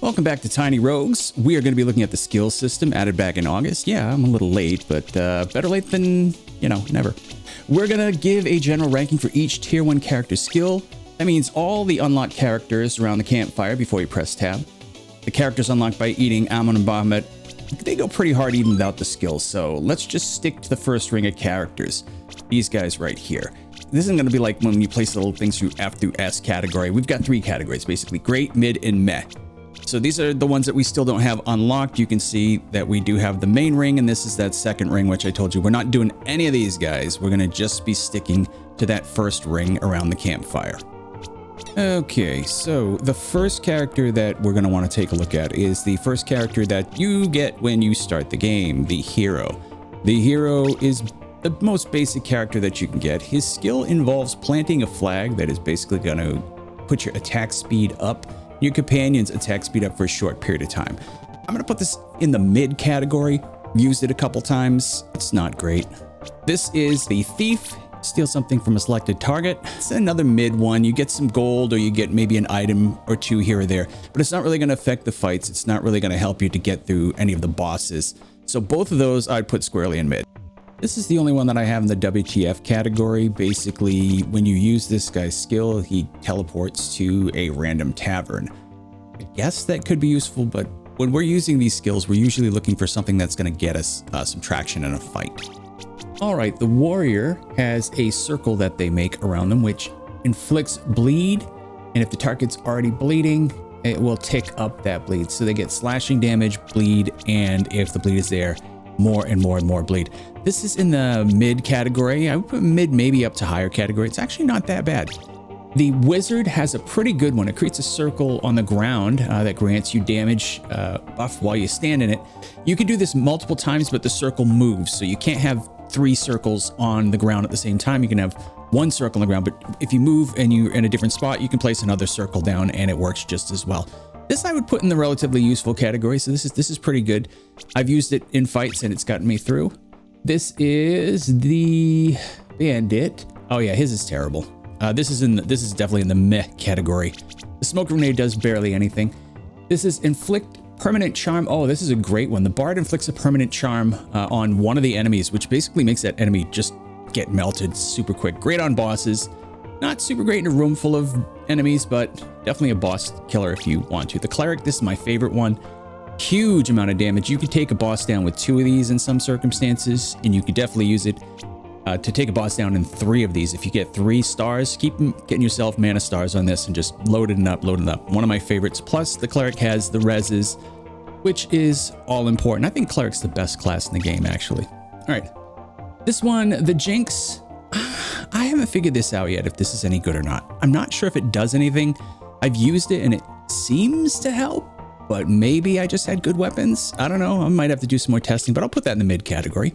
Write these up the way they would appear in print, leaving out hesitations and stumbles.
Welcome back to Tiny Rogues. We are going to be looking at the skill system added back in August. Yeah, I'm a little late, but better late than, never. We're going to give a general ranking for each tier 1 character skill. That means all the unlocked characters around the campfire before you press tab. The characters unlocked by eating Ammon and Bahamut, they go pretty hard even without the skills, so let's just stick to the first ring of characters. These guys right here. This isn't going to be like when you place little things through F through S category. We've got 3 categories, basically great, mid, and meh. So these are the ones that we still don't have unlocked. You can see that we do have the main ring, and this is that second ring, which I told you we're not doing any of these guys. We're going to just be sticking to that first ring around the campfire. Okay, so the first character that we're going to want to take a look at is the first character that you get when you start the game, the hero. The hero is the most basic character that you can get. His skill involves planting a flag that is basically going to put your attack speed up, your companion's attack speed up for a short period of time. I'm going to put this in the mid category. Used it a couple times. It's not great. This is the thief. Steal something from a selected target. It's another mid one. You get some gold or you get maybe an item or 2 here or there, but it's not really going to affect the fights. It's not really going to help you to get through any of the bosses. So both of those I'd put squarely in mid. This is the only one that I have in the WTF category. Basically, when you use this guy's skill, he teleports to a random tavern. I guess that could be useful, but when we're using these skills, we're usually looking for something that's going to get us some traction in a fight. All right, the warrior has a circle that they make around them, which inflicts bleed. And if the target's already bleeding, it will tick up that bleed. So they get slashing damage, bleed, and if the bleed is there, more and more and more bleed. This is in the mid category. I would put mid maybe up to higher category. It's actually not that bad. The wizard has a pretty good one. It creates a circle on the ground that grants you damage buff while you stand in it. You can do this multiple times, but the circle moves. So you can't have 3 circles on the ground at the same time. You can have 1 circle on the ground, but if you move and you're in a different spot, you can place another circle down and it works just as well. This I would put in the relatively useful category. So this is pretty good. I've used it in fights and it's gotten me through. This is the Bandit. Oh yeah, his is terrible. This is definitely in the meh category. The smoke grenade does barely anything. This is inflict permanent charm. Oh, this is a great one. The bard inflicts a permanent charm on one of the enemies, which basically makes that enemy just get melted super quick. Great on bosses. Not super great in a room full of enemies, but definitely a boss killer if you want to. The Cleric, this is my favorite one. Huge amount of damage. You could take a boss down with 2 of these in some circumstances, and you could definitely use it to take a boss down in 3 of these. If you get 3 stars, keep getting yourself mana stars on this and just loading up. One of my favorites. Plus, the Cleric has the reses, which is all important. I think Cleric's the best class in the game, actually. All right. This one, the Jinx. I haven't figured this out yet if this is any good or not. I'm not sure if it does anything. I've used it and it seems to help, but maybe I just had good weapons. I don't know. I might have to do some more testing, but I'll put that in the mid category.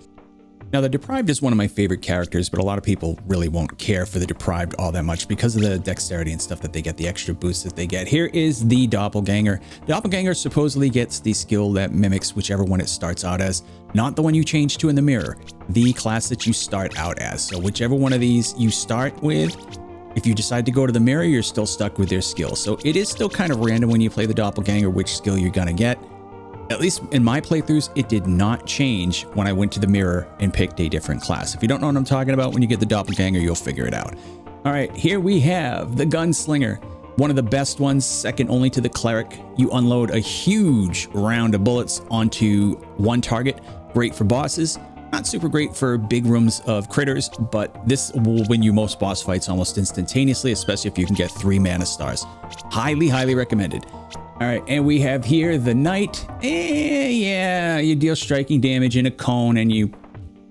Now, the Deprived is one of my favorite characters, but a lot of people really won't care for the Deprived all that much because of the dexterity and stuff that they get, the extra boosts that they get. Here is the Doppelganger. Doppelganger supposedly gets the skill that mimics whichever one it starts out as, not the one you change to in the mirror, the class that you start out as. So whichever one of these you start with, if you decide to go to the mirror, you're still stuck with their skill. So it is still kind of random when you play the Doppelganger which skill you're going to get. At least in my playthroughs, it did not change when I went to the mirror and picked a different class. If you don't know what I'm talking about, when you get the Doppelganger, you'll figure it out. All right, here we have the Gunslinger. One of the best ones, second only to the Cleric. You unload a huge round of bullets onto one target. Great for bosses. Not super great for big rooms of critters, but this will win you most boss fights almost instantaneously, especially if you can get 3 mana stars. Highly, highly recommended. All right, and we have here the Knight. Yeah, you deal striking damage in a cone and you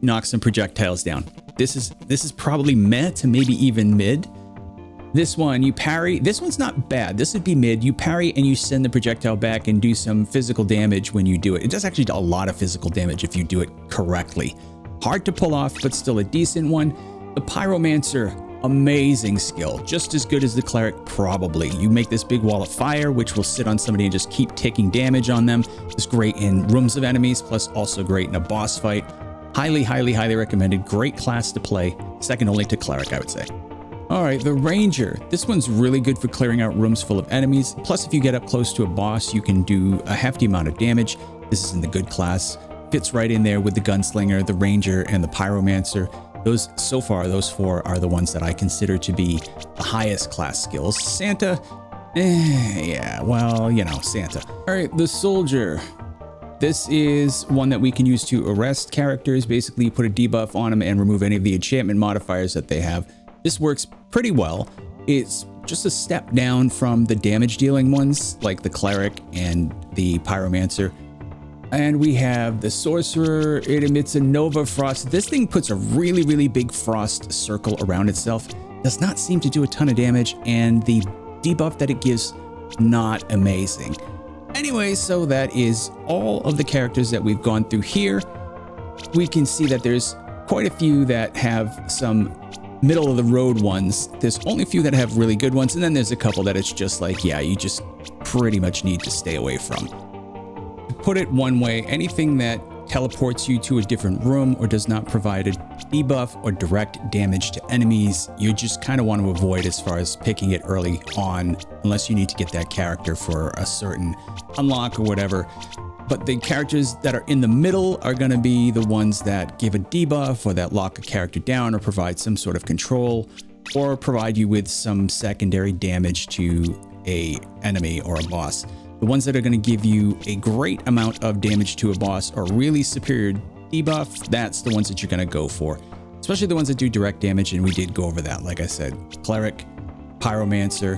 knock some projectiles down. This is probably meh to maybe even mid. This one, you parry. This one's not bad. This would be mid. You parry and you send the projectile back and do some physical damage when you do it. It does actually do a lot of physical damage if you do it correctly. Hard to pull off, but still a decent one. The Pyromancer. Amazing skill, just as good as the Cleric, probably. You make this big wall of fire, which will sit on somebody and just keep taking damage on them. It's great in rooms of enemies, plus also great in a boss fight. Highly, highly, highly recommended. Great class to play. Second only to Cleric, I would say. All right, the Ranger. This one's really good for clearing out rooms full of enemies. Plus, if you get up close to a boss, you can do a hefty amount of damage. This is in the good class. Fits right in there with the Gunslinger, the Ranger, and the Pyromancer. Those, so far, those four are the ones that I consider to be the highest class skills. Santa, yeah, well, you know, Santa. All right, the Soldier. This is one that we can use to arrest characters. Basically, put a debuff on them and remove any of the enchantment modifiers that they have. This works pretty well. It's just a step down from the damage dealing ones like the Cleric and the Pyromancer. And we have the Sorcerer. It emits a Nova Frost. This thing puts a really, really big frost circle around itself. Does not seem to do a ton of damage, and the debuff that it gives, not amazing. Anyway, so that is all of the characters that we've gone through here. We can see that there's quite a few that have some middle of the road ones. There's only a few that have really good ones, and then there's a couple that it's just like, yeah, you just pretty much need to stay away from. To put it one way, anything that teleports you to a different room or does not provide a debuff or direct damage to enemies, you just kind of want to avoid as far as picking it early on, unless you need to get that character for a certain unlock or whatever. But the characters that are in the middle are going to be the ones that give a debuff or that lock a character down or provide some sort of control or provide you with some secondary damage to a enemy or a boss. The ones that are going to give you a great amount of damage to a boss or really superior debuff, that's the ones that you're going to go for. Especially the ones that do direct damage, and we did go over that. Like I said, Cleric, Pyromancer,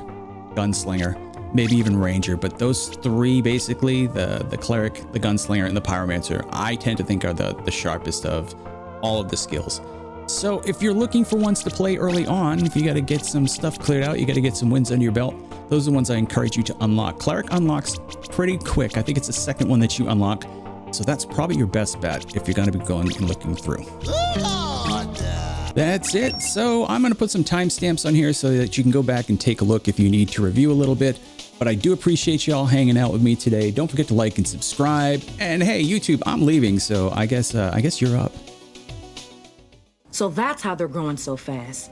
Gunslinger, maybe even Ranger, but those three basically, the Cleric, the Gunslinger, and the Pyromancer, I tend to think are the sharpest of all of the skills. So if you're looking for ones to play early on, if you got to get some stuff cleared out, you got to get some wins under your belt, those are the ones I encourage you to unlock. Cleric unlocks pretty quick. I think it's the second one that you unlock. So that's probably your best bet if you're going to be going and looking through. That's it. So I'm going to put some timestamps on here so that you can go back and take a look if you need to review a little bit. But I do appreciate y'all hanging out with me today. Don't forget to like and subscribe. And hey, YouTube, I'm leaving, so I guess you're up. So that's how they're growing so fast.